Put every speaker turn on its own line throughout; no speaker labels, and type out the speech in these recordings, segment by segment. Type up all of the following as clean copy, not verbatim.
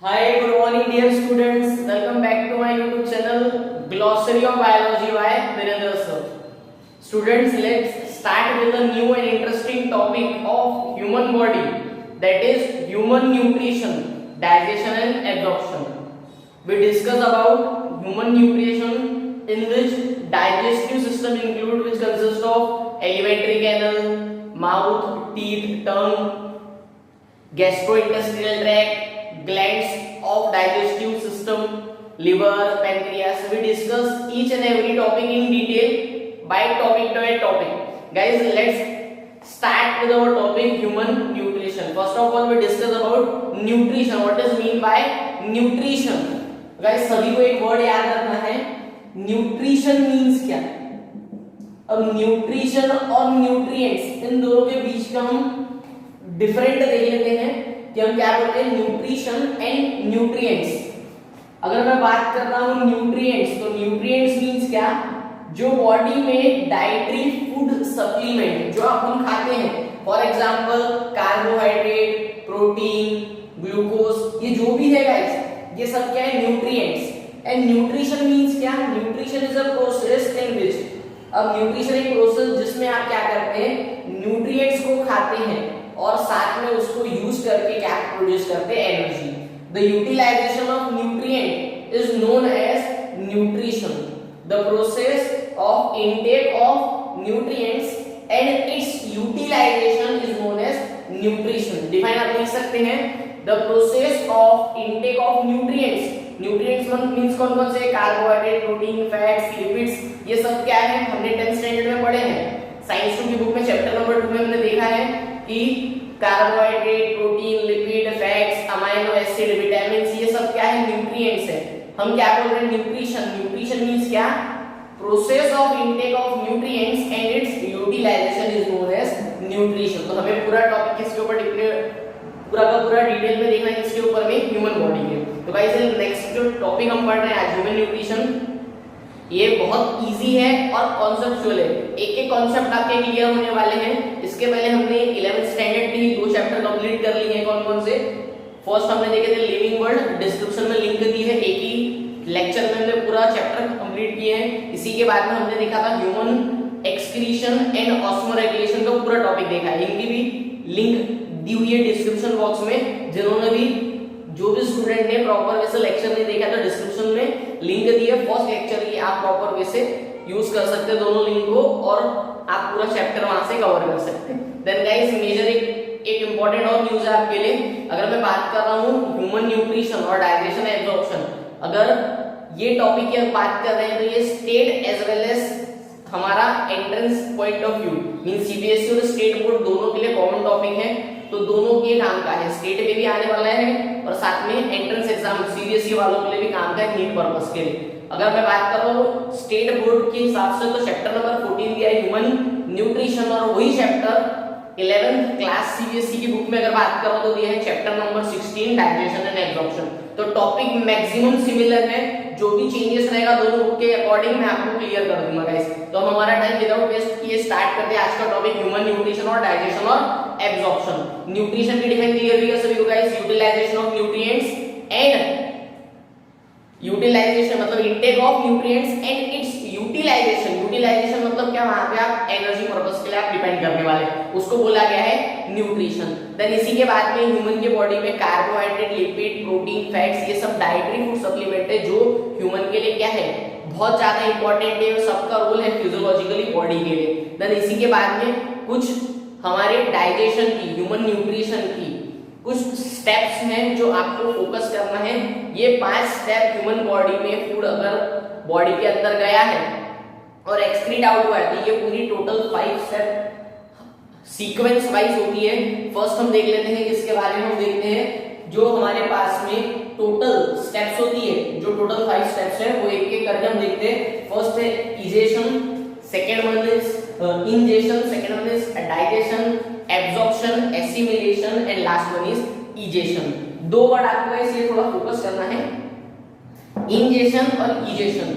Hi, good morning, dear students. Welcome back to my YouTube channel, Glossary of Biology by Virendra Sir. Students, let's start with a new and interesting topic of human body, that is human nutrition, digestion and absorption. We discuss about human nutrition in which digestive system include, which consists of alimentary canal, mouth, teeth, tongue, gastrointestinal tract, glands of digestive system, liver, pancreas. We discuss each and every topic in detail by topic. Guys, let's start with our topic human nutrition. First of all, we discuss about nutrition. What does mean by nutrition? Guys, सभी को एक word याद रखना है, nutrition means क्या? अब nutrition और nutrients इन दोनों के बीच का हम डिफरेंट देख लेते हैं कि हम क्या बोलते हैं, न्यूट्रिशन एंड न्यूट्रिएंट्स. अगर मैं बात कर रहा हूं न्यूट्रिएंट्स, तो न्यूट्रिएंट्स मींस क्या? जो बॉडी में डाइटरी फूड सप्लीमेंट जो हम खाते हैं, for example carbohydrate, protein, glucose, ये जो भी है गाइस, ये सब क्या है, न्यूट्रिएंट्स. एंड न्यूट्रिशन मींस क्या? Nutrition is a process in which, अब न्यूट्रिशन एक प्रोसेस जिसमें आप क्या करते हैं, न्यूट्रिएंट्स को खाते हैं और साथ में उसको यूज करके क्या प्रोड्यूस करते हैं, energy. The utilisation of nutrient is known as nutrition. The process of intake of nutrients and its utilisation is known as nutrition. Define आप लिख सकते हैं, the process of intake of nutrients. Nutrients means कौन कौन से? Carbohydrate, protein, fats, lipids, ये सब क्या है, हमने 10th स्टैंडर्ड में पढ़े हैं. साइंस 2 की बुक में चैप्टर नंबर 2 में हमने देखा है कि carbohydrate, protein, lipid, fats, amino acid, vitamin, ये सब क्या है, न्यूट्रिएंट्स है. हम क्या बोल रहे हैं, न्यूट्रिशन. न्यूट्रिशन मींस क्या? Process of intake of nutrients and its utilisation is known as nutrition. तो हमें पूरा टॉपिक किसके ऊपर पूरा का पूरा डिटेल में देखना है, किसके ऊपर में, ह्यूमन बॉडी के. तो गाइस नेक्स्ट जो टॉपिक हम पढ़ रहे हैं आज, ह्यूमन न्यूट्रिशन, ये बहुत इजी है और कॉन्सेप्चुअल है. एक एक कॉन्सेप्ट आपके क्लियर होने वाले हैं. इसके पहले हमने 11th स्टैंडर्ड के 2 चैप्टर कंप्लीट कर लिए हैं. कौन कौन से? फर्स्ट हमने देखे थे लिविंग वर्ल्ड, डिस्क्रिप्शन में लिंक दी है, एक ही लेक्चर में हमने पूरा चैप्टर कंप्लीट किए हैं. इसी के बाद में हमने देखा था ह्यूमन एक्सक्रीशन एंड ऑस्मोरेगुलेशन का पूरा टॉपिक देखा है. इनकी भी लिंक दी हुई है डिस्क्रिप्शन बॉक्स में. जिन्होंने भी, जो भी स्टूडेंट ने प्रॉपर वे से लेक्चर नहीं देखा तो डिस्क्रिप्शन में लिंक दी है फर्स्ट लेक्चर की, आप प्रॉपर वे से यूज कर सकते हैं दोनों लिंक को और आप पूरा चैप्टर वहां से कवर कर सकते हैं. देन गाइस मेजर एक इंपॉर्टेंट और न्यूज है आपके लिए. अगर मैं बात कर रहा हूं ह्यूमन न्यूट्रिशन और डाइजेशन एब्जॉर्प्शन, अगर ये टॉपिक की बात कर रहे हैं तो ये स्टेट एज वेल एज हमारा entrance point of view mean CBSE और स्टेट बोर्ड दोनों के लिए कॉमन टॉपिक है. तो दोनों के काम का है, स्टेट में भी आने वाला है और साथ में एंट्रेंस एग्जाम सीबीएसई वालों के लिए भी काम का है, नीट पर्पस के लिए. अगर मैं बात कर रहा हूँ स्टेट बोर्ड के हिसाब से तो चैप्टर नंबर 14 दिया है ह्यूमन न्यूट्रिशन, और वही चैप्टर 11th क्लास सीबीएसई की बुक में अगर बात करो तो दिया है chapter number 16 digestion and absorption. तो टॉपिक मैक्सिमम सिमिलर है, जो भी चेंजेस रहेगा दोनों बुक के अकॉर्डिंग मैं आपको क्लियर कर दूंगा गाइस. तो हम हमारा टाइम विदाउट वेस्ट किए स्टार्ट करते हैं आज का टॉपिक ह्यूमन न्यूट्रिशन और डाइजेशन और एब्जॉर्प्शन. न्यूट्रिशन की डिफाइन क्लियर हुई है सभी को guys, utilization of nutrients and utilization मतलब intake of nutrients and its utilization. Utilization मतलब क्या, वहां पे आप एनर्जी पर्पस के लिए आप डिपेंड करने वाले, उसको बोला गया है न्यूट्रिशन. देन इसी के बाद में ह्यूमन के बॉडी में कार्बोहाइड्रेट, लिपिड, प्रोटीन, फैट्स, ये सब डाइटरी फूड सप्लीमेंट है जो ह्यूमन के लिए क्या है, बहुत ज्यादा इंपॉर्टेंट है और सबका रोल है फिजियोलॉजिकली बॉडी के लिए. देन इसी के बाद में कुछ हमारे डाइजेशन की, ह्यूमन न्यूट्रिशन की कुछ स्टेप्स हैं जो आपको फोकस करना है. ये 5 स्टेप ह्यूमन बॉडी में फूड अगर बॉडी के अंदर गया है और एक्सक्रीट आउट हुआ है तो ये पूरी टोटल 5 स्टेप सीक्वेंस वाइज होती है. फर्स्ट हम देख लेते हैं जिसके बारे में हम देखते हैं जो हमारे पास में टोटल स्टेप्स होती है, जो टोटल 5 स्टेप्स है वो एक एक करके हम देखते हैं. फर्स्ट है egestion, second one is ingestion, second one is digestion, absorption, assimilation and last one is egestion. 2 word आपको इसलिए थोड़ा फोकस करना है, इंजेशन और इजेशन.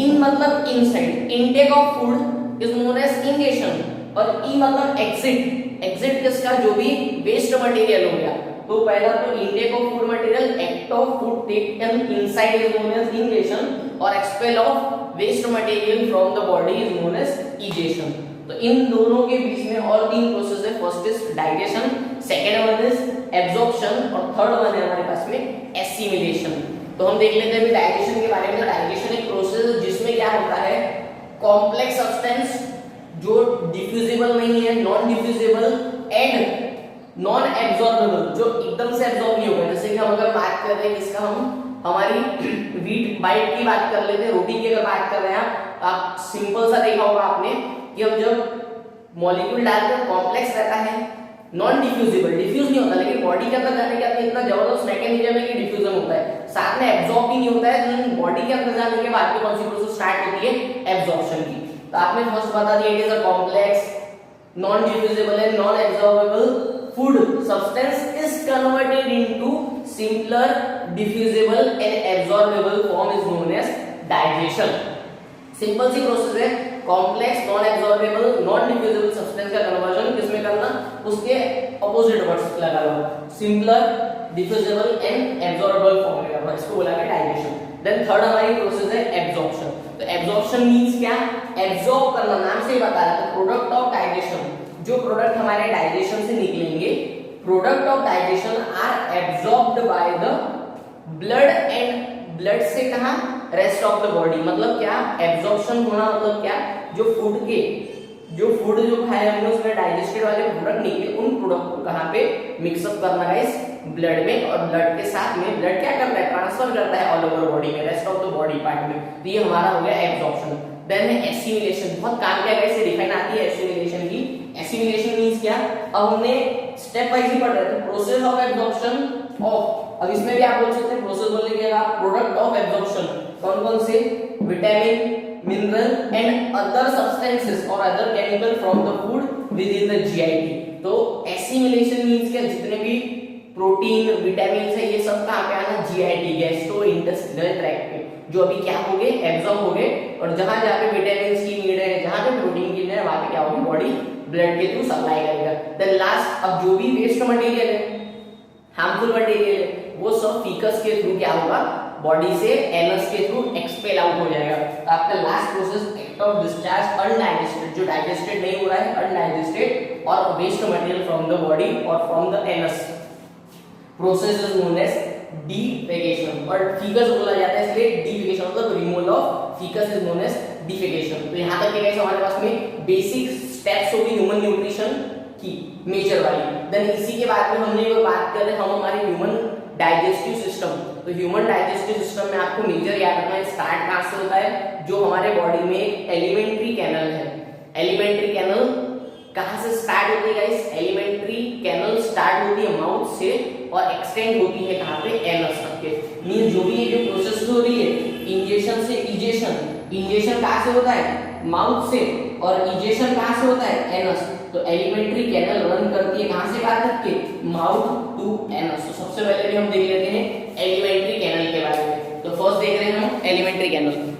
इन मतलब inside, intake of food is known as ingestion और ई मतलब एग्जिट. एग्जिट किसका, जो भी वेस्ट मटेरियल हो गया. तो पहला तो intake of food material, act of of food taken inside is known as ingestion और expel of waste material from the body is known as egestion. तो इन दोनों के बीच में और तीन प्रोसेस है. First is digestion, second one is absorption और third one है हमारे पास में एसिमिलेशन. तो हम देख लेते हैं अभी डाइजेशन के बारे में. तो डाइजेशन एक प्रोसेस है जिसमें क्या होता है, कॉम्प्लेक्स सब्सटेंस जो डिफ्यूजिबल नहीं है, non diffusible and non absorbable, जो एकदम से एब्जॉर्ब नहीं होगा. जैसे कि हम अगर बात कर रहे हैं इसका, हम हमारी व्हीट बाइट की बात कर लेते हैं, रोटी की अगर बात कर रहे हैं आप सिंपल सा देखा होगा आपने कि हम जब मॉलिक्यूल डालते हैं कॉम्प्लेक्स रहता है, नॉन डिफ्यूजिबल, डिफ्यूज नहीं होता, लेकिन बॉडी के अंदर जाने के बाद इतना जबरदस्त मैकेनिज्म है कि डिफ्यूजन होता है, साथ में एब्जॉर्ब भी नहीं होता है. बॉडी के अंदर जाने के बाद कौन सी प्रोसेस स्टार्ट होती है, एब्जॉर्प्शन की. तो आपने फर्स्ट बता दिया, it is a complex non diffusible and non absorbable food substance is converted into simpler diffusible and absorbable form is known as digestion. Simple सी प्रोसेस है, complex non absorbable non diffusible substance का conversion किसमें करना, उसके opposite words लगा लो, simpler diffusible and absorbable form में करना, इसको बोला गया डाइजेशन. देन थर्ड हमारी प्रोसेस है एब्जॉर्प्शन. तो एब्जॉर्प्शन मींस क्या, एब्जॉर्ब करना, नाम से ही बता रहा है. प्रोडक्ट ऑफ डाइजेशन, जो प्रोडक्ट हमारे डाइजेशन से निकलेंगे, product of digestion are absorbed by the blood and blood से कहा, रेस्ट ऑफ द बॉडी. मतलब क्या, एब्जॉर्प्शन होना मतलब क्या, जो फूड जो खाए हमने उसमें डाइजेस्टेड वाले प्रोडक्ट निकले, उन प्रोडक्ट को कहां पे मिक्सअप करना है, इस ब्लड में, और ब्लड के साथ में ब्लड क्या करता है, ट्रांसफर करता है ऑल ओवर बॉडी में, rest of the body part में. तो ये हमारा हो गया एब्जॉर्प्शन. देन एसिमिलेशन, बहुत काम क्या है, इससे डिफाइन आती है एसिमिलेशन की. एसिमिलेशन मींस क्या, अब हमने स्टेप वाइज ही पढ़ रहे थे, प्रोसेस ऑफ एब्जॉर्प्शन ऑफ, अब इसमें भी आप बोल सकते हैं प्रोसेस बोलने के आप प्रोडक्ट ऑफ एब्जॉर्प्शन, कौन कौन से, vitamin, mineral and other substances और other chemical from the food within the GIT. तो एसिमिलेशन मींस क्या, जितने भी प्रोटीन विटामिन है ये सब कहां पे आना, जीआईटी, गैस्ट्रो इंटेस्टाइनल ट्रैक्ट पे, जो अभी क्या हो गए, एब्जॉर्ब हो गए, और जहां जहां पे विटामिन की नीड है, जहां पे प्रोटीन की नीड है, वहां पे क्या होगी, बॉडी ब्लड के थ्रू सप्लाई करेगा. देन लास्ट, अब जो भी वेस्ट मटेरियल है, हार्मफुल मटेरियल है, वो सब फीकस के थ्रू क्या होगा, बॉडी से एनस के थ्रू एक्सपेल आउट हो जाएगा. आपका last process act of discharge undigested, जो डाइजेस्टेड नहीं हो रहा है, अनडाइजेस्टेड और waste material from the body और from the anus, process is known as defecation. और फीकस बोला जाता है इसलिए डिफेकेशन, मतलब removal of faeces is known as defecation. तो यहां तक के गाइस हमारे पास में बेसिक स्टेप्स होगी ह्यूमन न्यूट्रिशन की, मेजर वाली. देन इसी के बाद में हमने ये बात कर रहे हैं हम हमारे ह्यूमन डाइजेस्टिव सिस्टम. तो ह्यूमन डाइजेस्टिव सिस्टम में आपको मेजर याद रखना है, स्टार्ट कहां से होता है, जो हमारे बॉडी में एक एलिमेंट्री कैनल है. एलिमेंट्री कैनल कहां से स्टार्ट होती है गाइस, एलिमेंट्री कैनल स्टार्ट होती है माउथ से और एक्सटेंड होती है कहां पे, एनस तक के. मींस जो भी ये जो प्रोसेस हो रही है, इंजेशन से इजेशन, इंजेशन कहां से होता है, माउथ से, और इजेशन कहां से होता है, एनस. तो एलिमेंट्री कैनल रन करती है कहां से कहां तक के, माउथ टू एनस. तो सबसे पहले भी हम देख लेते हैं एलिमेंट्री कैनल के बारे में. तो फर्स्ट देख रहे हैं हम एलिमेंट्री कैनल.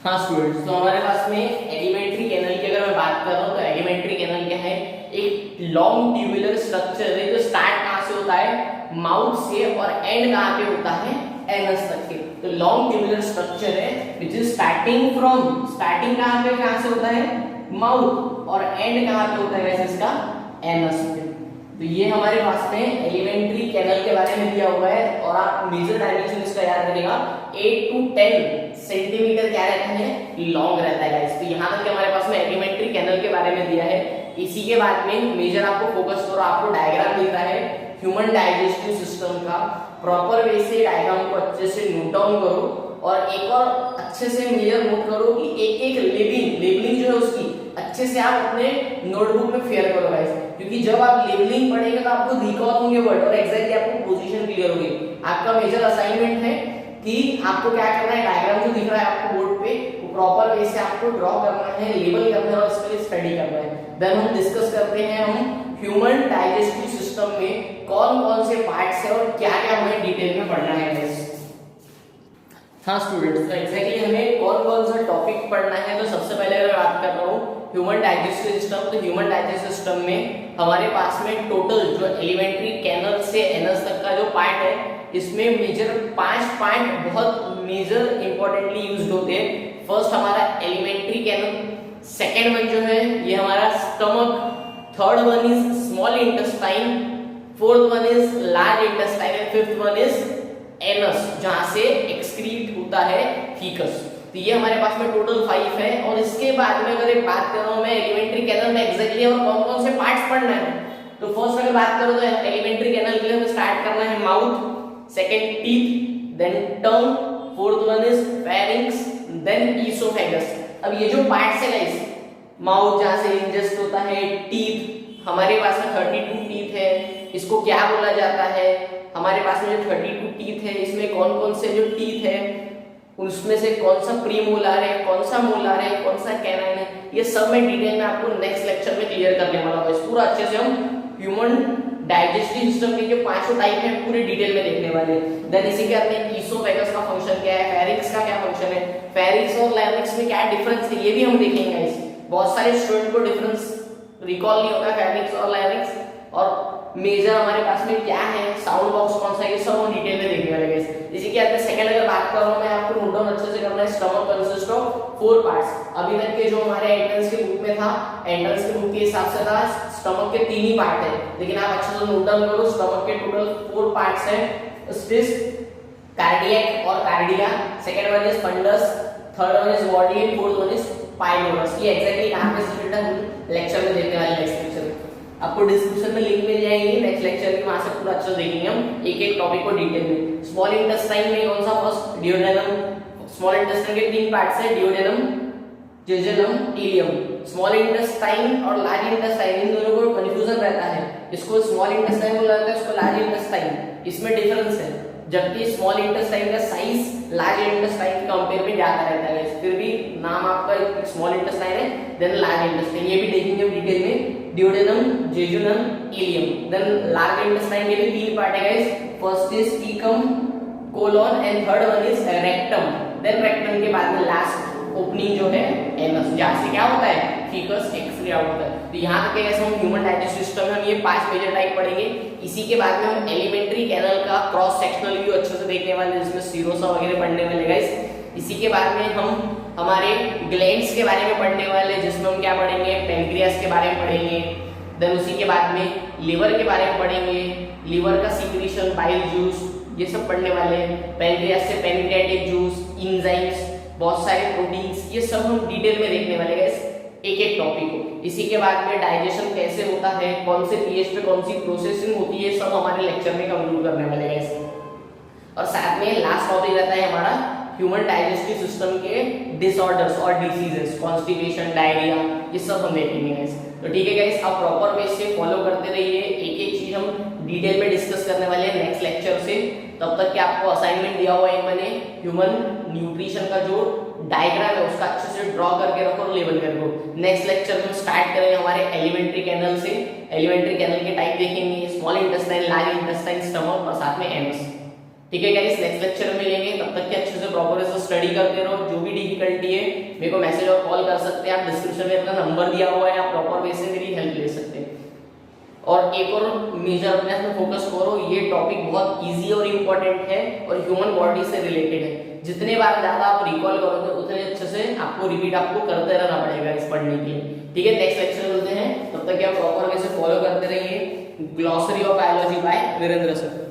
हाँ स्टूडेंट्स, तो हमारे पास में एलिमेंट्री कैनल की अगर मैं बात कर रहा हूं तो एलिमेंट्री कैनल क्या है, एक लॉन्ग ट्यूबुलर स्ट्रक्चर है जो स्टार्ट कहां से होता है, माउथ से, और एंड कहां पे होता है, एनस तक के. तो लॉन्ग ट्यूबुलर स्ट्रक्चर है which is starting from, starting कहां पे, कहां से होता है, माउथ, और एंड कहां पे होता है इसका, एनस पे. तो ये हमारे पास में एलिमेंट्री कैनल के बारे में दिया हुआ है. और आप मेजर डायमेंशन इसका याद रखिएगा, 8 to 10 सेंटीमीटर क्या रहता है, लॉन्ग रहता है गाइस. तो यहां तक हमारे पास में एलिमेंट्री कैनल के बारे में दिया है. इसी के बाद में मेजर आपको फोकस करो, आपको डायग्राम मिलता है ह्यूमन डाइजेस्टिव सिस्टम का. प्रॉपर वे से डायग्राम को अच्छे से नोट डाउन करो, और एक और अच्छे से मेजर नोट करो कि एक एक लेबलिंग जो है उसकी अच्छे से आप अपने नोटबुक में फेयर करो गाइस. क्योंकि जब आप लेबलिंग पढ़ेंगे तो आपको रिकॉल होंगे वर्ड, और एग्जैक्टली आपको पोजीशन क्लियर होगी. आपका मेजर असाइनमेंट है कि आपको क्या करना है, डायग्राम जो दिख रहा है आपको बोर्ड पे, वो प्रॉपर वे से आपको ड्रॉ करना है, लेबल करना है और इसके लिए स्टडी करना है. देन हम डिस्कस करते हैं हम ह्यूमन डाइजेस्टिव सिस्टम में कौन कौन से पार्ट्स है और क्या क्या हमें डिटेल में पढ़ना है गाइस. हाँ स्टूडेंट्स, तो एग्जैक्टली हमें कौन कौन सा टॉपिक पढ़ना है. तो सबसे पहले अगर बात कर रहा हूँ ह्यूमन डाइजेस्टिव सिस्टम, तो ह्यूमन डाइजेस्टिव सिस्टम में हमारे पास में टोटल जो एलिमेंट्री कैनल से एनस तक का जो पार्ट है इसमें मेजर 5 पार्ट बहुत मेजर इंपॉर्टेंटली यूज्ड होते हैं। फर्स्ट हमारा एलिमेंट्री कैनल, सेकेंड वन जो है ये हमारा stomach, third one is small intestine, fourth one is large intestine and fifth one is anus, जहां से एक्सक्रीट होता है फीकस। तो ये हमारे पास में टोटल 5 है। और इसके बाद में अगर एक बात कर रहा हूं मैं एलिमेंट्री कैनल में एग्जैक्टली और कौन कौन से पार्ट्स पढ़ना है, तो फर्स्ट अगर बात करो तो एलिमेंट्री कैनल के लिए हमें स्टार्ट करना है mouth, second teeth, then tongue, fourth one is pharynx, then oesophagus. अब ये जो पार्ट्स है गाइस, माउथ जहां से इंजेस्ट होता है, टीथ हमारे पास में 32 टीथ है, इसको क्या बोला जाता है, हमारे पास में जो 32 टीथ है इसमें कौन कौन से जो टीथ है उसमें से कौन सा प्रीमोलार है, कौन सा मोलार है, कौन सा कैनाइन है, ये सब मैं डिटेल में आपको नेक्स्ट लेक्चर में क्लियर करने वाला हूं। पूरा अच्छे से हम ह्यूमन डाइजेस्टिव सिस्टम के जो 5 टाइप है पूरे डिटेल में देखने वाले हैं। देन इसी के बाद में ईसोफेगस का फंक्शन क्या है, फेरिंक्स का क्या फंक्शन है, फेरिंक्स और लैरिंक्स में क्या डिफरेंस है ये भी हम देखेंगे। बहुत सारे स्टूडेंट को डिफरेंस रिकॉल नहीं होता फेरिंक्स और लैरिंक्स, और मेजर हमारे पास में क्या है, साउंड बॉक्स कौन सा है, ये सब हम डिटेल में देखने वाले हैं। इसी के बाद सेकंड अगर बात कर रहा हूं मैं आपको नोट डाउन अच्छे से करना है। Stomach consist of 4 parts. अभी तक के जो हमारे एंट्रेंस के बुक में था, एंट्रेंस के बुक के हिसाब से था स्टमक के 3 ही पार्ट है, लेकिन आप अच्छे से नोट डाउन करो स्टमक के टोटल 4 पार्ट्स हैं, स्टिस, कार्डियक और cardia, second one is fundus, third one is body and fourth one is pylorus. ये एग्जैक्टली कहां पे सिचुएटेड है लेक्चर में देखने वाले नेक्स्ट लेक्चर में आपको डिस्क्रिप्शन में लिंक मिल जाएगी नेक्स्ट लेक्चर की, वहां से पूरा अच्छे से देखेंगे हम एक एक टॉपिक को डिटेल में। स्मॉल इंटेस्टाइन में कौन सा, फर्स्ट डियोडेनम। स्मॉल इंटेस्टाइन के 3 पार्ट्स हैं, डियोडेनम, जेजुनम, इलियम। स्मॉल इंटेस्टाइन और लार्ज इंटेस्टाइन इन दोनों को कंफ्यूजन रहता है, इसको स्मॉल इंटेस्टाइन बोला जाता है, इसको लार्ज इंटेस्टाइन, इसमें डिफरेंस है। जबकि स्मॉल इंटेस्टाइन का साइज लार्ज इंटेस्टाइन के कंपेयर में ज्यादा रहता है, फिर भी नाम आपका स्मॉल इंटेस्टाइन है, देन लार्ज इंटेस्टाइन, ये भी देखेंगे हम डिटेल में। Duodenum, jejunum, ileum, then large intestine के भी 3 पार्ट है guys, first is caecum, colon and third one is rectum. Then rectum के बाद में लास्ट ओपनिंग जो है एनस, जहां से क्या होता है फीकस एक्सक्रीट आउट होता है। तो यहां तक कैसे हम ह्यूमन डाइजेस्टिव सिस्टम में हम ये 5 मेजर टाइप पढ़ेंगे। इसी के बाद में हम एलिमेंट्री कैनल का क्रॉस सेक्शनल व्यू अच्छे से देखने वाले, जिसमें सीरोसा वगैरह पढ़ने वाले गाइस। इसी के बाद में हम हमारे ग्लैंड्स के बारे में पढ़ने वाले, जिसमें हम क्या पढ़ेंगे, पैंक्रियास के बारे में पढ़ेंगे। देन उसी के बाद में लिवर के बारे में पढ़ेंगे, लिवर का सीक्रेशन, बाइल जूस, ये सब पढ़ने वाले हैं। पैंक्रियास से पैंक्रियाटिक जूस, एंजाइम्स, बहुत सारे प्रोटीन्स, ये सब हम डिटेल में देखने वाले हैं एक एक टॉपिक को। इसी के बाद में डाइजेशन कैसे होता है, कौन से पीएच पे कौन सी प्रोसेसिंग होती है, सब हमारे लेक्चर में कंक्लूड करने वाले हैं। और साथ में लास्ट टॉपिक रहता है हमारा ह्यूमन डाइजेस्टिव सिस्टम के डिसऑर्डर्स और डिसीजेस, कॉन्स्टिपेशन, डायरिया, ये सब हम देखेंगे गाइस। तो ठीक है गाइस, आप प्रॉपर वे से फॉलो करते रहिए, एक एक चीज हम डिटेल में डिस्कस करने वाले हैं नेक्स्ट लेक्चर से। तब तक कि आपको असाइनमेंट दिया हुआ है मैंने, ह्यूमन न्यूट्रिशन का जो डायग्राम है उसका अच्छे से ड्रॉ करके रखो और लेबल कर दो। नेक्स्ट लेक्चर में स्टार्ट करेंगे हमारे एलिमेंट्री कैनल से। एलिमेंट्री कैनल के टाइप देखेंगे, small intestine, large intestine, stomach और साथ में एनस। ठीक है गाइस, नेक्स्ट लेक्चर में मिलेंगे, तब तक के अच्छे से प्रॉपर से स्टडी करते रहो। जो भी डिफिकल्टी है मेरे को मैसेज और कॉल कर सकते हैं आप, डिस्क्रिप्शन में अपना नंबर दिया हुआ है, आप प्रॉपर वे से मेरी हेल्प ले सकते हैं। और एक और मेजर अपने में फोकस करो, ये टॉपिक बहुत इजी और इम्पोर्टेंट है और ह्यूमन बॉडी से रिलेटेड है। जितने बार ज्यादा आप रिकॉल करोगे उतने अच्छे से आपको रिपीट आपको करते रहना पड़ेगा इस पढ़ने के लिए। ठीक है, नेक्स्ट लेक्चर मिलते हैं, तब तक आप प्रॉपर वे से फॉलो करते रहिए। Glossary of biology by Virendra sir.